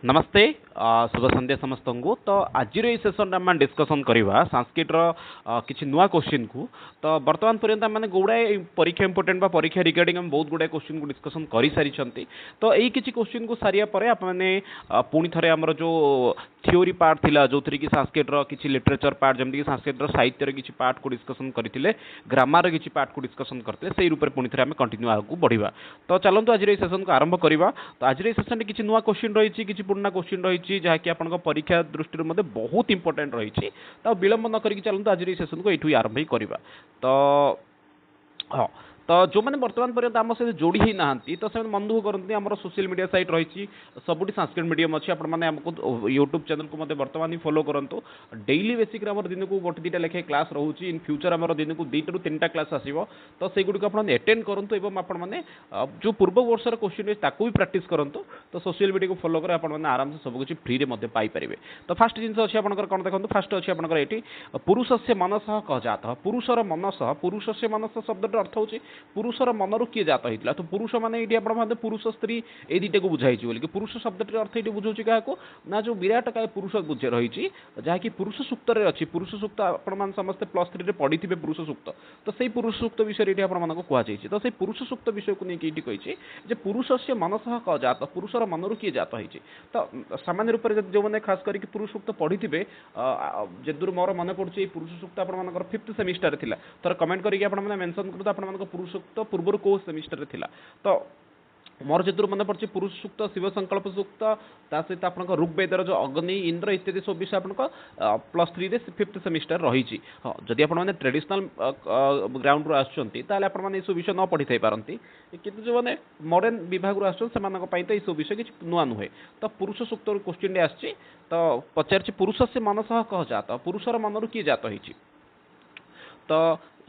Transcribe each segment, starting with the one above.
नमस्ते शुभ संध्या समस्त को तो आज सेसन आम डिस्कसन करवा संस्कृत किसी नुआ क्वेश्चन को तो बर्तमान पर्यंत मैंने गुड़ाए परीक्षा इंपोर्टेंट परीक्षा रिगार्डिंग हम बहुत गुड़ाए क्वेश्चन को डिस्कसन कर सारी तो यही किसी क्वेश्चन को सारे आपने पुणी थे आमर जो थ्योरी पार्ट थिला जो थी कि संस्कृत किसी लिटरेचर पार्ट जमीक संस्कृत साहित्य किसी पार्ट को डिस्कसन करते ग्रामर किसी पार्ट को डिस्कसन करते से रूप पुणी थे आम कंटिन्यू आगे बढ़ा तो चलते आज सेसन को आरंभ करवा तो आज सेसन किसी नुआ क्वेश्चन रही किसी पुराना क्वेश्चन रही जहाँकि आप परीक्षा दृष्टि बहुत इंपोर्टेंट रही तो विलंब न करी चलते आज सेसन को यू आरंभ ही करवा तो हाँ तो जो मैंने वर्तमान पर्यंत आम सहित जोड़ी ही ना तो से मन दुख करते आम सोशल मीडिया साइट रही सबुठ संस्कृत मीडियम अच्छी आपको यूट्यूब चैनल को मत बर्तमान ही फॉलो करूँ डेली बेसिक दिन को गोटे दुटा लेखे क्लास रोचे इन फ्यूचर आम दिन को 2 ରୁ 3टा क्लास आसो तो से गुड़ एटेंड करूँ और आपने जो पूर्व वर्षर क्वेश्चन भी प्राक्ट करूँ तो सोशल मीडिया को फॉलो कर आराम से सबकि फ्री में पाइपर तो फास्ट जिन अच्छी आप कौन देखो फास्ट अच्छी आपंकर ये पुरुष से मनस कह जाता पुरुषर मनस पुरुष से मनस शब्द अर्थ हो पुरुषर मनरू किए जात होता तो पुरुष मैंने ये आप पुरुष स्त्री ये दुटा को बुझाई बोल कि पुरुष शब्द अर्थ ये बुझाऊँ क्या ना जो विराट काय पुरुष बुझे रही जहाँकि पुरुष सूक्त अच्छी पुरुष सूक्त आप समस्ते +3 पढ़ी थे पुरुष सूक्त तो से पुरुष सूक्त विषय ये आपको कहुई तो से पुरुष सूक्त विषय को लेकिन ये कही पुरुष से मनस कह जात पुरुषर मनरू किए जात होती तो सामान्य रूप से जो मैंने खास करके पुरुष सूक्त पढ़ी थे जदूर मोर मन पड़े पुरुष सूक्त आप 5th सेमिस्टर थी थोड़ा कमेंट करके मेंशन करते आप पुरुष सूक्त पूर्व को सेमिस्टर थिला तो मोर जदूर मन पड़े पुरुष सूक्त शिव संकल्प सूक्त सहित आप ऋग्वेदर जो अग्नि इंद्र इत्यादि सब विषय आप +3 5th सेमिस्टर रही हाँ जदि आपने ट्रेडिशनल ग्राउंड आसुँचे आपने सब विषय न पढ़ी थी पारती किंतु जो मैंने मॉडर्न विभाग आसपाई तो ये विषय किसी नुआ नुहे तो पुरुष सूक्त क्वेश्चन आसी तो पचार पुरुष से मनस कह जात पुरुषर मनरू किए जात होती तो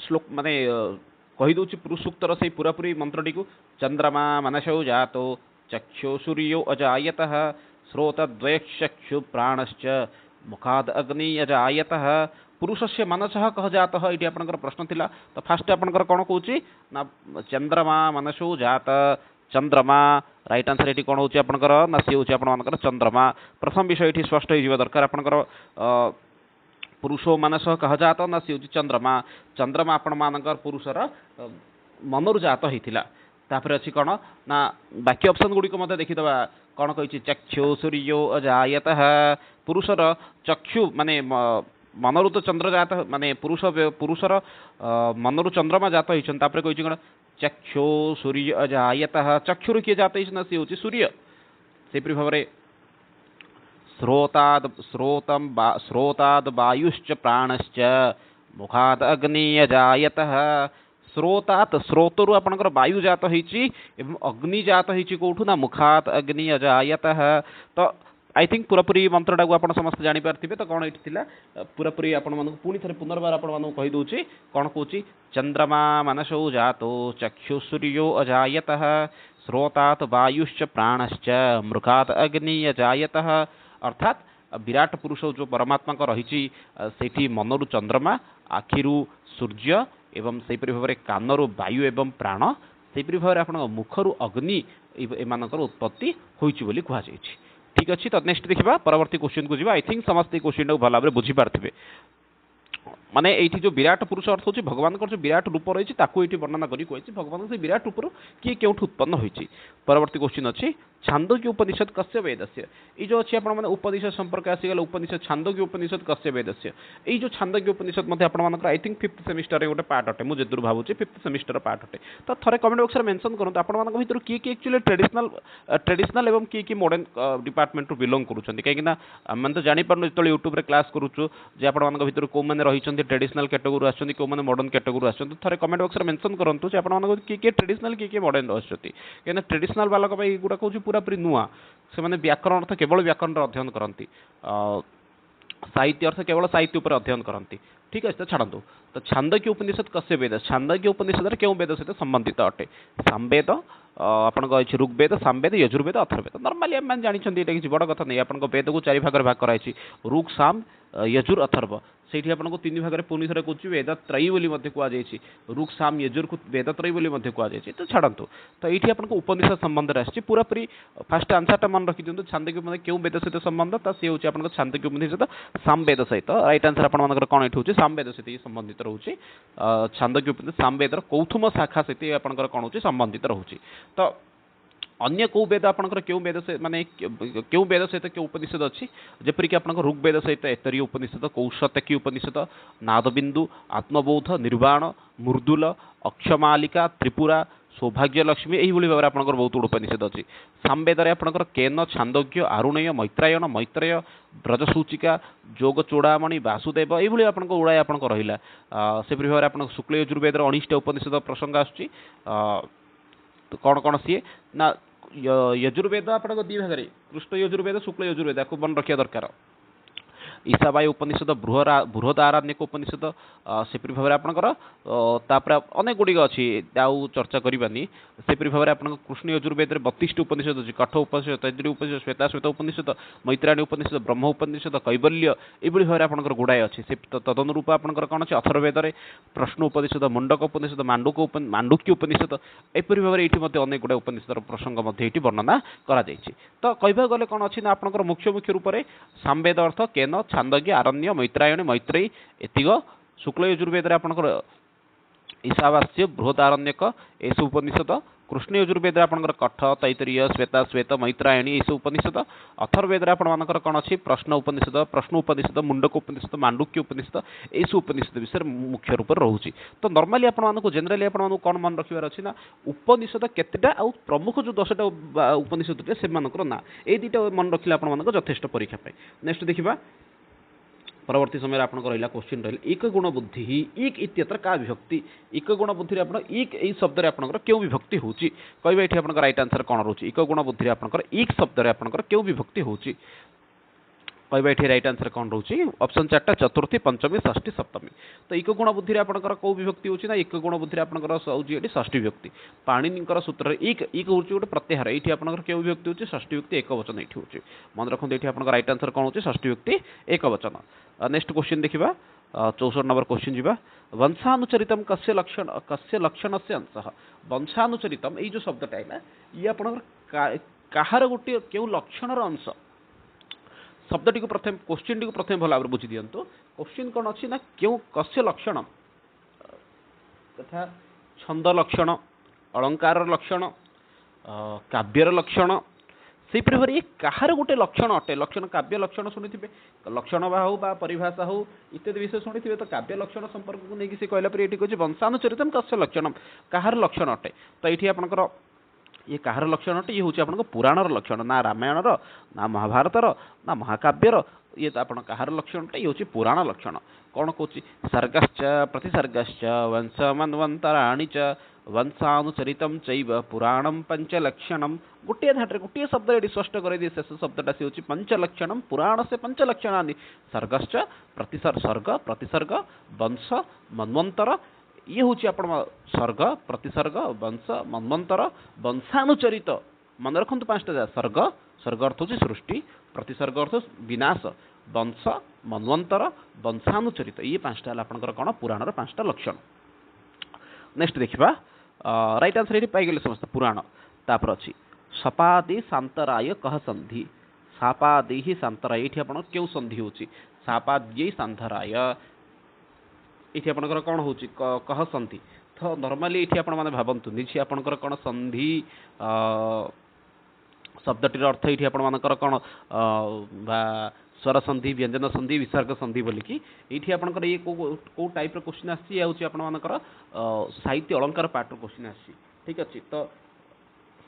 श्लोक माने कहीदे पुरुष सूक्तर से पूरापूरी मंत्रटी को चंद्रमा मनसौ जातो चक्षु सूर्यो अजायत श्रोतद्वयचक्षु प्राणश्च मुखाद अग्नि अजायत पुरुष से मनस कह जाता ये आपंकर प्रश्न थिला तो फास्ट आपंकर कौन कौच ना चंद्रमा मनसौ जात चंद्रमा राइट आंसर ये कौन होकर ना सी हूँ आपर चंद्रमा प्रथम विषय ये स्पष्ट हो दरकार आपंकर पुरुषो मनस कह जात ना सी हूँ चंद्रमा चंद्रमा आपण मानकर पुरुषर मनरु जात होता तापर अच्छी कौन ना बाकी ऑप्शन गुड़िक मत देखीदे कौन कही चक्षु सूर्यो अजायत पुरुषर चक्षु माने मनरु तो चंद्र जात माने पुरुषर मनरु चंद्रमा जात होता कही कौन चक्षु सूर्य अजायत चक्षुर किए जात ना सी हूँ सूर्य से भाव में स्रोताद वायुश्च प्राणश्च मुखाद अग्नि अजायत स्रोतात् स्रोतरु आपंकर वायु जात होती अग्नि जात होती कौटू ना मुखात अग्नि अजायत तो आई थिंक पूरापूरी मंत्रटा को आप समस्त जापारे तो कौन ये पूरापूरी पुणी थे पुनर्बार आपको कहीदे कौन कौच चंद्रमा मनसौ जातो चक्षु सूर्यो अजायत स्रोतात् वायुश्च प्राणश्च मृगात अग्नि अजायत अर्थात विराट पुरुष जो परमात्मा का रही से मनरु चंद्रमा आखिरु सूर्य एवं से भाव में कानरु वायु एवं प्राण से भाव में आप मुखरु अग्नि एमानकर उत्पत्ति होइछि बोली कहुई ठीक अच्छे तो नेक्स्ट देखा परवर्ती क्वेश्चन को जी आई थिंक समस्त क्वेश्चन को भल भाव बुझीपारे माने ये जो विराट पुरुष अर्थ होची भगवान जो विराट रूप रही ये वर्णना करी कही भगवान से विराट रूप किए क्यों उत्पन्न होती परवर्ती क्वेश्चन अच्छी छांदोग्य उपनिषद कस्य वेदस्य ये जो अच्छी आप उपनिषद संपर्क आसीगला उपनिषद छांदोग्य उपनिषद कस्य वेदस्य ये जो छांदोग्य उपनिषद आप आई थिंक 5th सेमिस्टर गोटे पार्ट अटे मुझे जरूर भावुँ 5th सेमिस्टर पार्ट अटे तो थे कमेंट बॉक्स में मेंशन करूँ आप भर किए किए एक्चुअली ट्रेडिशनल एवं किए किए मॉडर्न डिपार्टमेंट बिलोंग करुँच कहीं आम तो जापार जो यूट्यूब क्लास करुचु भर कौ मैंने रही ट्रेडिशनल कैटेगोरी आसुँच कौ मैंने मॉडर्न कैटेगोरी आसुँच थे कमेंट बॉक्स में मेंशन करूँ किए किए ट्रेडिशनल किए मॉडर्न आसुँच कहीं ट्रेडिशनल बाला गुड़ा कौन पूरापूरी नुआ से मैंने व्याकरण अर्थ केवल व्याकरण अध्ययन करती साहित्य अर्थ केवल साहित्य उपर अध्ययन करती ठीक अच्छे तो छाड़ू तो छांदोग्य उपनिषद कस्य वेद छांदोग्य उपनिषद क्यों वेद सहित संबंधित अटे सामवेद आपन ऋग्वेद सामवेद यजुर्वेद अथर्वेद नॉर्मली आम जानते ये किसी बड़ कथा नहीं आप वेद को 4 भाग भाग कराई ऋग साम यजुर अथर्व ସେଇଠି ଆପଣଙ୍କୁ ତିନି ଭାଗରେ ପୁଣି ଥରେ କହୁଛି ବେଦ ତ୍ରୟୀ ବୋଲି ମଧ୍ୟ କୁହାଯାଇଛି ରୁକ୍ ସାମ ୟଜୁରକୁ ବେଦ ତ୍ରୟୀ ବୋଲି ମଧ୍ୟ କୁହାଯାଇଛି ତ ଛାଡ଼ନ୍ତୁ ତ ଏଇଠି ଆପଣଙ୍କୁ ଉପନିଷଦ ସମ୍ବନ୍ଧରେ ଆସିଛି ପୁରାପୁରି ଫାଷ୍ଟ ଆନ୍ସରଟା ମନେ ରଖିଦିଅନ୍ତୁ ଛାନ୍ଦୋଗ୍ୟ ଉପନିଷଦ କେଉଁ ବେଦ ସହିତ ସମ୍ବନ୍ଧ ତ ସେ ହେଉଛି ଆପଣଙ୍କ ଛାନ୍ଦୋଗ୍ୟ ଉପନିଷଦ ସାମବେଦ ସହିତ ରାଇଟ୍ ଆନ୍ସର ଆପଣମାନଙ୍କର କ'ଣ ଏଠି ହେଉଛି ସାମବେଦ ସହିତ ସମ୍ବନ୍ଧିତ ରହୁଛି ଛାନ୍ଦୋଗ୍ୟ ଉପନିଷଦ ସାମବେଦର କୌଥୁମ ଶାଖା ସହିତ ଆପଣଙ୍କର କ'ଣ ହେଉଛି ସମ୍ବନ୍ଧିତ ରହୁଛି ତ अन्य कौ वेद आपंकर क्यों वेद से माने क्यों वेद सहित क्यों उपनिषद अच्छी जपरिक आप ऋग्वेद सहित ऐतरीय उपनिषद कौशतकी उपनिषद नादबिंदु आत्मबोध निर्वाण मृदुल अक्षमालिका त्रिपुरा सौभाग्य लक्ष्मी यही भाव में आपंकर बहुत गुड़ उपनिषद अच्छी सामवेद आपंकर केन छांदोग्य आरुणेय मैत्रायण मैत्रेय ब्रजसूचिका जोग चूड़ामणि वासुदेव यही आप गुड़ाए आप रहा से भाव में आप शुक्ल यजुर्वेद 19टा उपनिषद प्रसंग आसुच्ची कौन कौन सी ना यजुर्वेद आप दी भाग कृष्ण यजुर्वेद शुक्ल यजुर्वेद आपको मन रखा दरकार ईशावाय उपनिषद बृहदारण्यक उपनिषद सेपरी भाव में आपंकर अनेक गुड़िक अच्छी आउ चर्चा करवानी सेपरी भाव में आप कृष्ण यजुर्वेद 32 उपनिषद अच्छी कठ उपनिषद तैतरी उपनिषद श्वेताश्वेत उपनिषद मैत्राणी उपनिषद ब्रह्म उपनिषद कैवल्य ये भाव में आपंकर गुड़ाए अच्छी तदनुरूप आपंकर कौन अच्छे अथर्वेद प्रश्न उपनिषद मुंडक उपनिषद मांडुक्य उपनिषद एपरी भाव में ये अनेक गुड़ा उपनिषद प्रसंग वर्णना कर तो कहवा गले कौन अच्छी ना आपंकर मुख्य मुख्य रूप से सामवेद अर्थ केन छांदोग्य आरण्य मैत्रायण मैत्रेयी एतिक शुक्ल यजुर्वेद आपंकर ईशावास्य बृहदारण्यक एस उपनिषद कृष्ण यजुर्वेद आपंकर कठ तैतरीय श्वेता श्वेत मैत्रायणी एस उपनिषद अथर्वेद आपंकर कौन अच्छी प्रश्न उपनिषद मुंडक उपनिषद मांडुक्य उपनिषद एस उपनिषद विषय मुख्य रूप से रोचे तो नॉर्मली आपको जेनराली आपको कौन मन रखार अच्छी ना उपनिषद केतेटा आउ प्रमुख जो 10टा उपनिषद से ना ये दुटा मन रखिले आपको यथेष्ट परीक्षा नेक्स्ट देखा परवर्ती समय आपको रहा क्वेश्चन रहा एक गुण बुद्धि ही एक इत्यत्र का विभक्ति एक गुण बुद्धि आप एक यही शब्द आपंकर क्यों विभक्ति होची कहवा ये आप राइट आंसर कौन रोचे एक गुण बुद्धि आपंकर एक शब्द आपंकर क्यों विभक्ति होची कहवा ये राइट आंसर कौन रोचे ऑप्शन 4टा चतुर्थी पंचमी षष्ठी सप्तमी तो एक गुण बुद्धि आपंकर कौ विभक्ति होची ना एक गुण बुद्धि आपंकर होची षष्ठी विभक्ति पाणिनिकर सूत्र एक हूँ गोटे प्रत्याहार ये आपंकर क्यों विभक्ति होची षष्ठी विभक्ति एक वचन ये होची मन रखते ये आप राइट आंसर कौन होची षष्ठी विभक्ति एक वचन नेक्स्ट क्वेश्चन देखा 64 नंबर क्वेश्चन जीवा वंशानुचरित कस्य लक्षण से अंश वंशानुचरित ये जो शब्दटा है ये आपंकर कहार गोटे क्यों लक्षण अंश शब्दटी को प्रथम क्वेश्चन टी को प्रथम भल भाव बुझी दिंतु क्वेश्चन कौन अच्छी ना क्यों कस्य लक्षण तथा छंद लक्षण अलंकार लक्षण काव्यर लक्षण से भाव ये कहार गोटे लक्षण अटे लक्षण काव्य लक्षण शुणी थे लक्षण बा बा परिभाषा हो इत्यादि विषय शुणी थे तो काव्य लक्षण संपर्क को लेकिन कहला ये कहे वंशानुचरित कस्य लक्षण कहार लक्षण अटे तो ये आपंकर ये कहार लक्षण अटे ये हूँ आप पुराणर लक्षण ना रामायणर ना महाभारतर ना महाकाव्यर ये आप कहार लक्षण ये हूँ पुराण लक्षण कौन कौच सर्गश्च प्रतिसर्गश्च वंशमन्वन्तराणि च वंशानुचरित चैव पुराणम पंचलक्षणम गोटे धाटे गोटे शब्द ये स्पष्ट कर दिए शेष शब्दटा सी हूँ पंचलक्षणम पुराण से पंचलक्षणानि सर्गश्च सर्ग प्रतिसर्ग वंश मन्वंतर ये हूँ आप सर्ग प्रतिसर्ग वंश मन्वंतर वंशानुचरित मन रखु 5टा सर्ग सर्ग अर्थ हूँ सृष्टि प्रतिसर्ग अर्थ विनाश वंश मन्वंतर वंशानुचरित ये 5टा आपंकर कौन पुराणर 5टा लक्षण नेक्स्ट देखा राइट आंसर ये पाईगले समस्त पुराण तापर अच्छी सपादी शांतराय कह संधि सापादी ही शांतराय ये आप क्यों संधि हो सापाद्य शांतराय ये आपंकर कौन हो कह संधि तो नॉर्मली ये आप भावतु निजे आपंकर कौन संधि शब्दटीर अर्थ ये आपर कौन स्वर संधि व्यंजन संधि विसर्ग संधि बोलिकी ये आपंकर ये कौ टाइप क्वेश्चन आपर साहित्य अलंकार पार्ट क्वेश्चन आसी ठीक अच्छे तो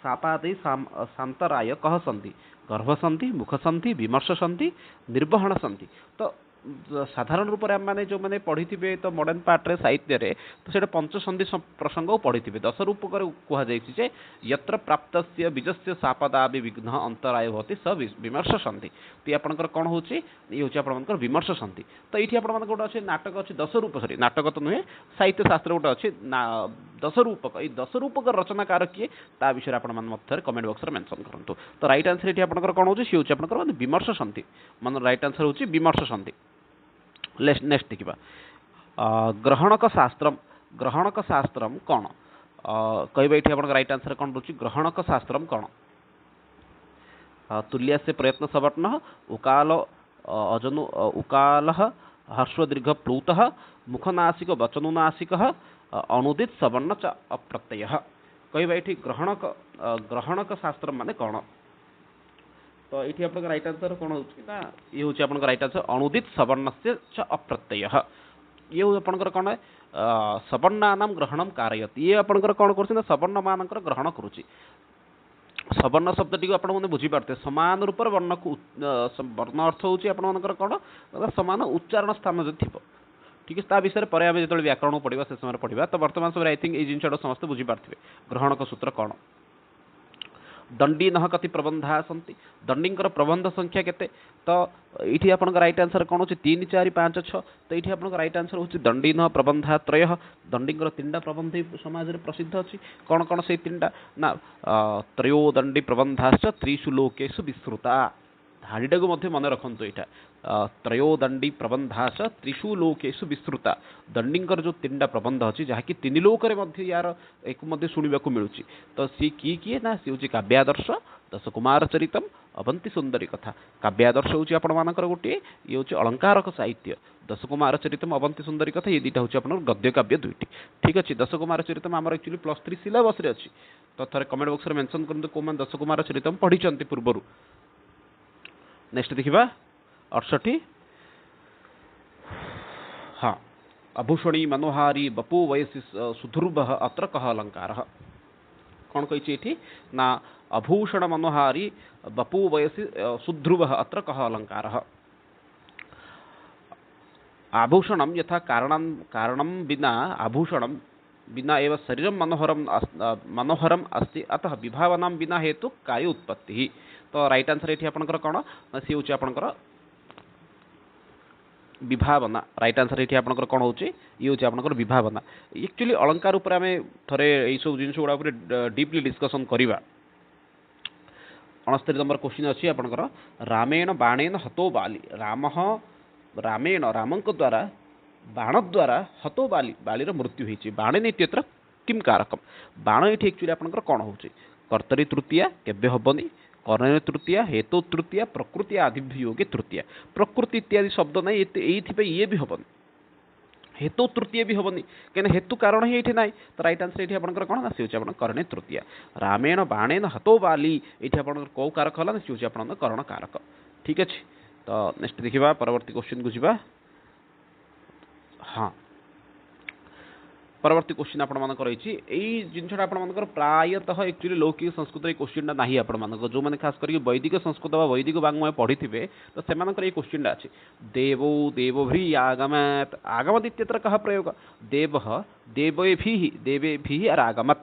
सापादि शांतराय कह संधि गर्भ संधि मुख संधि विमर्श संधि निर्वहन संधि तो साधारण रूप से आम जो मैंने पढ़ी थे तो मॉडर्न पार्ट साहित्य रे तो से पंचसंधि प्रसंग पढ़ी थे 10 रूप कहुचे यत्र प्राप्त बीजस्य सापदावि विघ्न अंतराय होती स विमर्श संधि तो ये आपंकर कौन हो ये हूँ आप विमर्श संधि तो ये आप गोटे अच्छे नाटक अच्छे 10 रूप सरी नाटक तो नुहे साहित्य शास्त्र गोटे अच्छे 10 रूपक ये 10 रूपक रचनाकार किए ता विषय आप कमेंट बॉक्स में मेंशन करूँ तो राइट आंसर ये आपंकर कौन हो विमर्श संधि मान राइट आंसर हूँ विमर्श संधि नेक्स्ट देखिबा ग्रहणक शास्त्रम ग्रहणक शास्त्रम कौन कहबा एठी आपन राइट आंसर कौन रहउची ग्रहणक शास्त्रम कौन तुल्यस्य प्रयत्न सवर्ण उकाल अजनु उकालः हर्ष दीर्घ प्लूतः मुखनासिक वचनुनासिक अनुदित सवर्ण च अप्रत्ययः कहबा एठी ग्रहणक ग्रहणक शास्त्र माने कौन तो ये आप राइट आंसर कौन होना ये हूँ आप राइट आंसर अनुदित सवर्ण से च अप्रत्यय ये हूँ आपंकर कौन है सवर्णा ग्रहण कारयत ये आपंकर कौन कर सवर्ण मान ग्रहण करुच्ची सवर्ण शब्द टी आप बुझीपारे सामान रूप वर्ण को वर्ण अर्थ होकर कौन सामान उच्चारण स्थान जो थी ठीक है विषय पर आम जो व्याकरण पढ़ा से समय पढ़ा तो बर्तमान समय आई थिंक ये जिनसा समस्त बुझीपारे ग्रहण का सूत्र कौन दंडी नह कति प्रबंधा सन्ति दंडी प्रबंध संख्या केते तो ये आप राइट आंसर कौन हो 3 4 5 6 तो ये आप राइट आंसर हो दंडी नह प्रबंधा त्रय दंडी 3टा प्रबंध समाज में प्रसिद्ध अच्छी कौन कौन से 3टा ना त्रयो दंडी प्रबंधाश्च त्रिषु लोकेषु विस्तृता धाड़ीटा को मन रखु यहाँ त्रयो दंडी प्रबंधाश त्रिषु लोकेषु विस्तृता दंडी जो 3टा प्रबंध अच्छी जहाँकि 3 लोक यार एक शुणा मिलूँ तो सी किए ना सी हूँ काव्यादर्श दश कुमार चरितम अवंती सुंदरी कथा काव्यादर्श हूँ आपर गोटे ये हूँ अलंकारक साहित्य दश कुमार चरितम अवंती सुंदरी कथा ये दुटा हूँ आप गद्य काव्य दुईटी ठीक अच्छे दश कुमार चरितम आम एक्चुअली +3 सिलेबस अच्छी तो थे कमेंट बॉक्स में मेंशन करूँ कौन दश कुमार चरितम पढ़ी पूर्वर नेक्स्ट देखा 68 हाँ आभूषणी मनोहारी बपू वयसी सुधुर्भ अत्र कह अलंकार कौन कही ना आभूषण मनोहारी बपू वयसी सुध्रुव अत्र कह अलंकार आभूषण यथा कारणं विना आभूषण विना एव शरीर मनोहरम अस्ति अतः विभावना विना हेतु काय उत्पत्ति तो राइट आंसर ये आपंकर कौन सी हूँ आपंकर विभावना राइट आंसर ये आपंकर कौन हो ये हूँ आपंकर विभावना एक्चुअली अलंकार उपर आम थे यू जिन गुड़ा डीपली डिस्कसन करवा 69 नंबर क्वेश्चन अच्छी आपंकर रामेण बाणेन हतो बाली रामेण रामक द्वारा बाण द्वारा हतो बाली बालीर मृत्यु होती बाणेन इत्यत्र किम कारकम बाण ये एक्चुअली आपंकर कौन हो कर्तरी तृतीया केबे हेनी कर्ण तृतीया हेतु तृतीया प्रकृति आदिभ्योगे तृतीया प्रकृति इत्यादि शब्द ना ये भी हेनी हेतु तृतीय भी हेनी कहीं हेतु कारण ही ये ना तो राइट आंसर ये आपंकर कौन सी हूँ आप कर्ण तृतीया रामेण बाणेन हतो बाली ये आप कौ कारक है सी हूँ आप कर्ण कारक ठीक अच्छे तो नेक्स्ट देखा परवर्ती क्वेश्चन को जा हाँ परवर्ती क्वेश्चन आपर रही जिनसा आपर प्रायतः एक्चुअली लौकिक संस्कृत क्वेश्चन ना आप जो मैंने खास करके वैदिक संस्कृत व वैदिक वाङ्मय पढ़ी थे तो से ये क्वेश्चन अच्छे देवो देवभि आगमत आगमत इत्यत्र कः प्रयोग देव देवेभि आगमत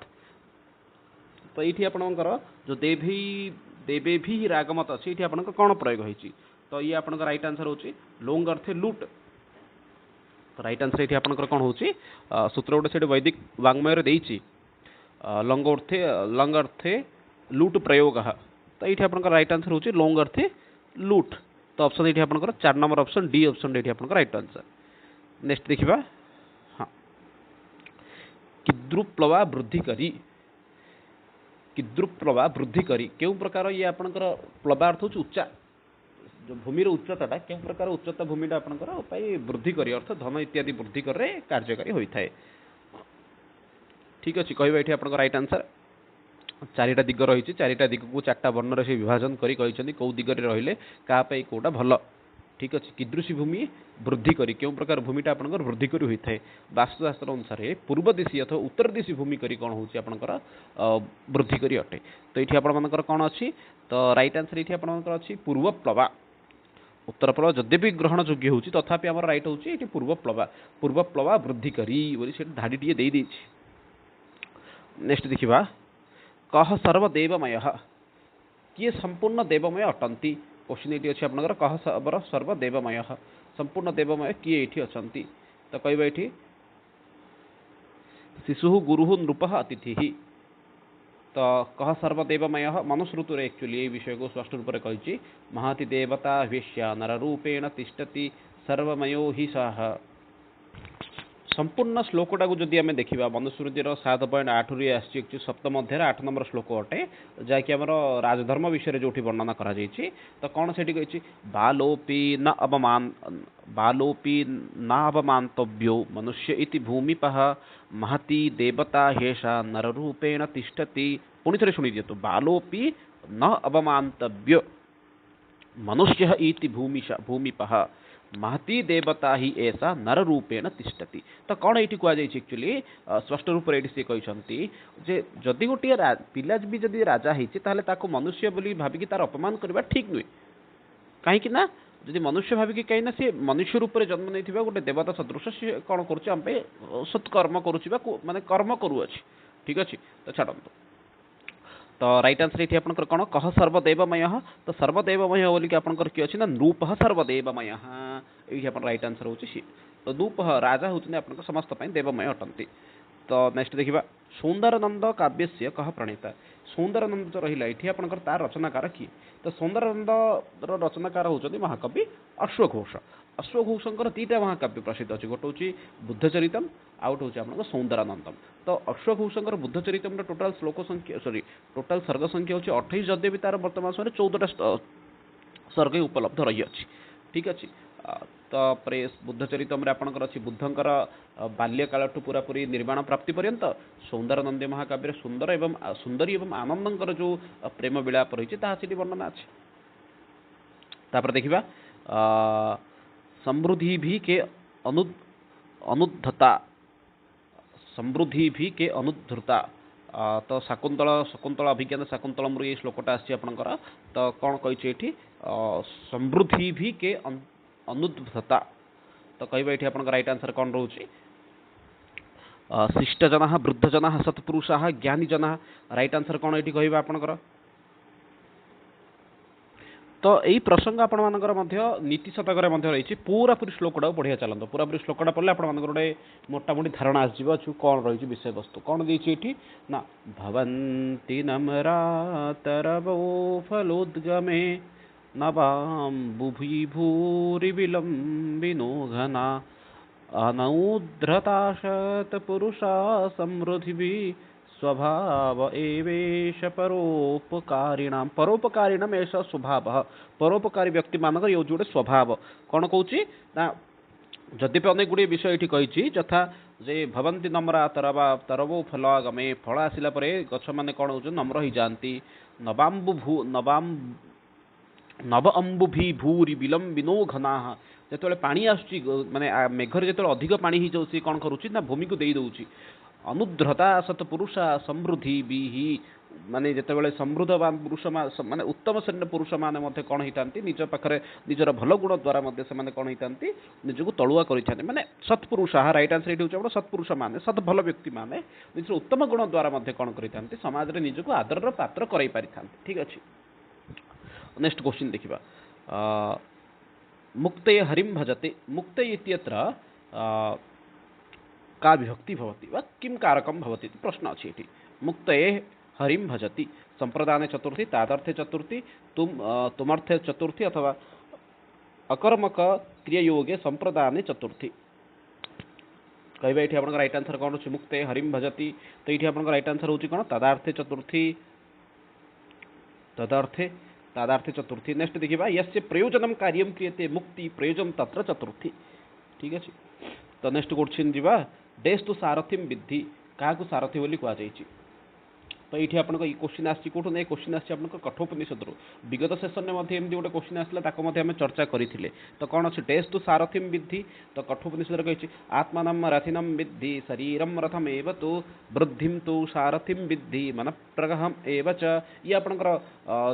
तो ये आपणकर जो देवेभि आगमत अच्छे ये आप कौन प्रयोग होती तो ये आपन राइट आंसर होची लोंग अर्थे लूट तो राइट आंसर ये आपन कौन हो सूत्र गोटे से वैदिक वाङ्मय देती लंग अर्थे लूट प्रयोग तो ये आप राइट आंसर हो लोंग अर्थे लूट तो ऑप्शन ये आप 4 नंबर ऑप्शन डी ऑप्शन ये आप राइट आंसर नेक्स्ट देखा हाँ किद्रुप्लवा वृद्धि करी किद्रुप्लवा वृद्धि करी क्यों प्रकार ये आपंकर प्लवा अर्थ हो उच्चा जो भूमिर उच्चता क्यों प्रकार उच्चता भूमिटा आपंकर वृद्धि करी अर्थ धन इत्यादि वृद्धि कर कार्यकारी होता है ठीक अच्छे कहवा ये आप राइट आंसर 4टा दिग रही 4टा दिग को 4टा वर्णर से विभाजन करी कौ दिगरे रहिले क्या कौटा भल ठीक अच्छे कीदृशी भूमि वृद्धि करी क्यों प्रकार भूमिटा आपंकर वृद्धि करी होता है वास्तुशास्त्र अनुसार पूर्व दिशी अथवा उत्तर दिशी भूमि करी कौन हो आपंकर वृद्धि करी अटे तो ये आपर कौन अच्छी तो राइट आंसर ये आपंकर अच्छी पूर्व प्लवा उत्तर प्लवा जदि भी ग्रहण योग्य होती तथापि आम राइट होची पूर्व प्लवा वृद्धि करी धाड़ी टे दे नेक्स्ट देखा कह सर्वदेवमय किए संपूर्ण देवमय अटंती क्वेश्चन ये अच्छे आपंकर कह सर्वदेवमय संपूर्ण देवमय किए ये अच्छा तो कहवा ये शिशु गुरु नृप अतिथि तो कह सर्वदेवमय मनुस्मृति एक्चुअली ये विषय को स्पष्ट रूप से कही महाति देवता वेश्या नररूपेण तिष्ठति सर्वमयो हि सः। संपूर्ण श्लोकटा को जदि आम देखा मनुस्मृतिर 7.8 रु आसी सप्तम अध्याय 8 नंबर श्लोक अटे जहाँकि आम राजधर्म विषय जो वर्णना करा तो कौन से कही बालोपी न अवमान बालोपी न अवमांतव्यो मनुष्य इति भूमिपः महती देवता हेषा नररूपेण तिष्ठति। पुणी थे शुणी दियतु बालोपी न अवमांतव्य मनुष्य इति भूमिपः महती देवता ही ऐसा नर रूपेण तिष्ठति। तो कौन ये कहुई एक्चुअली स्पष्ट रूप से कहते जे जदि गोटे पिला भी जदि राजा होता मनुष्य बोली भाविकी तार अपमान करवा ठीक नुहे कहीं ना जदि मनुष्य भाविकी कहीं सी मनुष्य रूप से जन्म नहीं गोटे देवता सदृश सी कौन कर सत्कर्म करुच्ची माने कर्म करुअछि ठीक अच्छे। तो छाड़ू तो राइट आंसर ये आपंकर कौन कह सर्वदेवमय तो सर्वदेवमय बोलिक आपंकर किए अच्छे ना नृप सर्वदेवमय ये राइट आंसर हूँ सी। तो नृप राजा होती आप समस्त देवमय अटंती। तो नेक्स्ट देखा सौंदरानंद काव्य से कह प्रणीता सौंदरानंद जो रहा ये आपंकर तार रचनाकार किए तो सौंदरानंद रचनाकार होती महाकवि अश्वघोष। अश्वघोषंकर दीटा महाकाव्य प्रसिद्ध अच्छे गोटे हूँ बुद्धचरितम आउ गोटे हूँ आप सौंदरानंदम। तो अश्वघोषंकर बुद्धचरितम टोटाल श्लोक संख्या सॉरी टोटाल सर्ग संख्या हूँ 28 जदि भी तार वर्तमान समय 14टा सर्ग उपलब्ध रही अच्छी ठीक अच्छे। तापर बुद्धचरितम आपंकर अच्छी बुद्धंकर बाल्यकाल पूरापूरी निर्वाण प्राप्ति पर्यंत सौंदरानंद महाकाव्य सुंदर एवं सुंदरी एवं आनंदंकर जो प्रेम विलाप रही है वर्णना अच्छे। तापर देखा समृद्धि भी के अनुद्धता समृद्धि भी के अनुद्धृता। तो शकुंतल शकुंतल अभिज्ञान शकुंतलम ये श्लोकटा आसी आपंकर। तो कौन कही समृद्धि भी के अनुद्धता। तो कह ये आप राइट आंसर कौन रोचे शिष्टजन वृद्धजन सत्पुरुषा ज्ञानीजन राइट आंसर कौन ये कह आपंकर। तो यही प्रसंग आपर नीति शतक रही पूरापूरी श्लोकटा पढ़िया चलते पूरापूरी श्लोकटा पढ़ले आप गोटे मोटामोटी धारणा आसो कौन रही विषय वस्तु कौन देती ना भवन्ति नम्रातरवो फलोद्गमे नवाम्बुभि भूरि विलम्बिनो घना अनौद्रता शतपुरुषा समृद्धिभिः स्वभाव एवेश परोपकारिणाम परोपकारिणाम ऐसा स्वभाव परोपकारी व्यक्ति मानक ये जोड़े स्वभाव कौन कौच ना जद्यपि अनेक गुड़े विषय ये कही यथा जे भवंती नम्रा तरवा तरवो फलागमे फल आसला गछ मैंने कौन हो नम्र हो जाती नव अम्बुभि भूरि विलम्बिनो घना जो पानी आसुची माने मेघर जो अधिक पानी हो जाए कौन करुच्ची ना भूमि को दे दौची अनुद्रता सत्पुरुषा समृद्धि भी माने जिते समृद्धवान पुरुष माने उत्तम श्रेणी पुरुष मैंने कौन होता निज पाखे निजर भल गुण द्वारा से कौन होता निजक तलुआ कर माने सत्पुरुषा राइट आंसर ये हूँ सत्पुरुष माने सत् भल व्यक्ति माने निजर उत्तम गुण द्वारा कौन करते समाज में निजक आदर पात्र कर पारि था ठीक अच्छे। नेक्स्ट क्वेश्चन देखा मुक्त हरिम भजते मुक्त इत्यत्र का विभक्ति भवति वा किं कारकम भवति प्रश्न अच्छी ये मुक्त हरिम भजति संप्रदान चतुर्थी तादर्थे चतुर्थी तुमर्थे चतुर्थी अथवा अकर्मक क्रियायोगे संप्रदान चतुर्थी कहवा ये आप राइट आंसर कौन अच्छे मुक्ते हरिम भजति। तो ये आप राइट आंसर हूँ कौन तदार्थे चतुर्थी तदर्थे तादार्थे चतुर्थी। नेक्स्ट देखिए यस्य प्रयोजन कार्यम क्रियते मुक्ति प्रयोजन तत्र चतुर्थी ठीक अच्छे। तो नेक्स्ट क्वेश्चन जी डेस टू सारथिम विद्धि क्या सारथी बोली कहुई। तो ये आप क्वेश्चन आसी कौटू ना क्वेश्चन आसी कठोपनिषद विगत सेसन में एमती गोटे क्वेश्चन आसाला आम चर्चा करें। तो कौन अच्छे डेस टू सारथिम विद्धि तो कठोपनिषद कही आत्मनम रथिनम विद्धि शरीरम रथम एव तो वृद्धि तो सारथिम विद्धि मन प्रगहम एव च ये आपंकर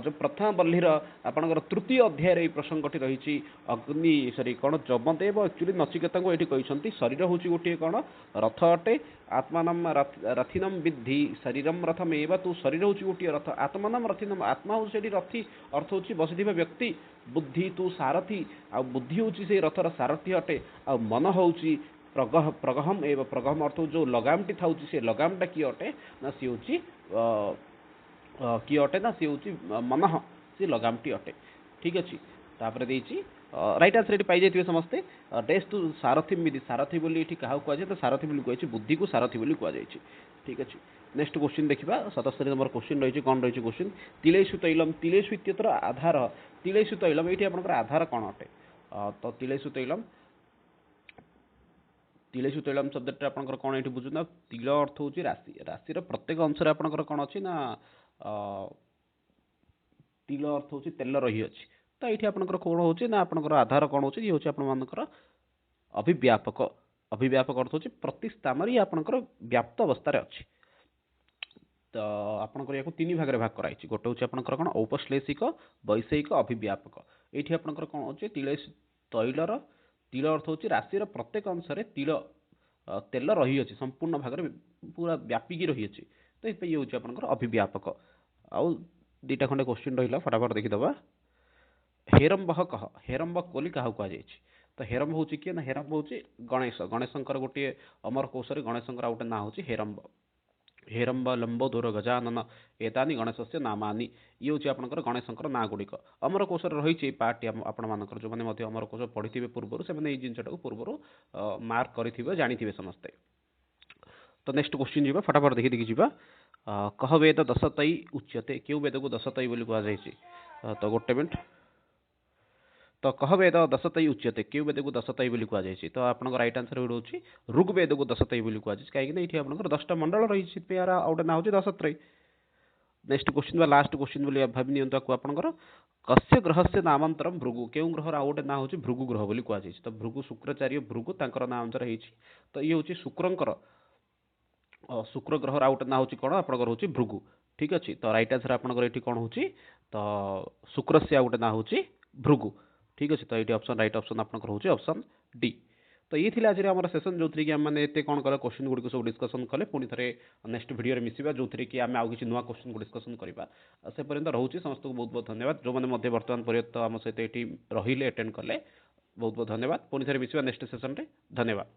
जो प्रथम बल्लीर आपंकर तृतीय अध्याय प्रसंगटी रही अग्नि सरी कौन जमदेव एक्चुअली नचिकेता को ये कहते शरीर हूँ गोटे कौन रथ अटे आत्मान रथिनम विद्धि शरीरम रथम एवं तू शरीर हूँ गोटे रथ आत्मान रथिनम आत्मा हूँ से रथी अर्थ हूँ बसी व्यक्ति बुद्धि तू सारथी आ बुद्धि हूँ से रथर सारथी अटे आ मन हूँ प्रगहम एवं प्रगहम अर्थ जो लगामटी था से लगामटा किए अटे ना सी हूँ किए अटे ना सी हूँ मन से लगामटी अटे ठीक अच्छे। तापर देछि राइट आंसर ये पाई समस्ते टेस्ट टू सारथी मिदी सारथी बोली ये क्या कहुए तो सारथी बोली कहुई बुद्धि को सारथी बोली कहुई ठीक अच्छे नेक्स्ट क्वेश्चन देखा 77 नंबर क्वेश्चन रही कौन रही क्वेश्चन तिलेषु तैलम तिलेषु इत्यत्र आधार तिलेषु तैलम ये आपंकर आधार कौन अटे तो तिलेषु तैलम शब्द आपंकर कौन ये बुझुना तिल अर्थ हूँ राशि राशि प्रत्येक अंश आपंकर कौन अच्छी ना तिल अर्थ हूँ तेल रही अच्छी तो ये आपंकर कौन हो आपंकर आधार कौन हो आपर अभिव्यापक अभिव्यापक अर्थ हूँ प्रति स्थान ये आपंकर व्याप्त अवस्था अच्छी तो आपंकर या तीन भाग में भाग कराई गोटे हूँ आपंकर कौन औपश्लेषिक वैषयिक अभिव्यापक ये आपंकर कौन हो तिलेश तैलर तिल अर्थ हूँ राशि प्रत्येक अंश तिल तेल रही अच्छी संपूर्ण भाग में पूरा व्यापिकी रही अच्छी तो ये हूँ आपंकर अभिव्यापक आउ दुईटा खंडे क्वेश्चन रहा फटाफट देखीदे हेरम्ब कह हेरम्ब बोली क्या कहुई तो हेरम्ब हूँ किए ना हेरम्ब हूँ गणेश गणेशंकर गोटे अमर कौशल गणेशंकर गोटे ना हूँ हेरम्ब हेरम्ब लंबोदर गजानन एतानी गणेश से नामानी ये हूँ आपंकर गणेशंकर ना गुड़िक अमर कौशल रही पार्टी आपर जो मैंने अमर कौशल पढ़ी थे पूर्व से जिनटा पूर्व मार्क करेंगे जानी समस्ते तो नेक्स्ट क्वेश्चन जी फटाफट देखी देखी जा कह वेद दशतई उच्यते क्यों वेद को दशतई बोली कहुई तो गोटे मिनट तो कह वेद दशतई उच्यते क्यों वेद को दशतई बोली कहुई तो आप राइट आंसर हो ऋग्वेद को दशतई बोली कहुई कहीं ये आप 10टा मंडल रही आउटे ना हूँ दशत्रयी नेक्स्ट क्वेश्चन बा लास्ट क्वेश्चन बोली भावी नियंतु आपंकर कस्य ग्रह से नामांतरम भृगु क्यों ग्रह आउ गोटे ना हूँ भृगु ग्रह बोली कहुई तो भृगु शुक्राचार्य भृगु तांकर नाम रही तो ये हूँ शुक्रंकर शुक्र ग्रह आउ गोटे ना हूँ कौन आपंकर हूँ भृगु ठीक अच्छे तो राइट आंसर आपंकर ये कौन हो तो शुक्र से आउ गोटे ना हूँ भृगु ठीक अच्छे तो ये ऑप्शन राइट ऑप्शन आपंकर हूँ ऑप्शन डी तो ये थी आज आम सेसन जो थी कि आम मैंने कौन कल क्वेश्चन गुड़ी सब डिस्कसन कले पुणी थे नेक्स्ट वीडियो मिसवा जो थी कि आम आउ किसी नुआ क्वेश्चन को डिस्कसन करवा से पर्यंत रोचे समस्त को बहुत बहुत धन्यवाद जो मैंने बर्तमान पर्यंत आम सहित ये रही अटेंड कले बहुत बहुत धन्यवाद पुणी थे मिसवा नेक्स्ट सेसन रे धन्यवाद।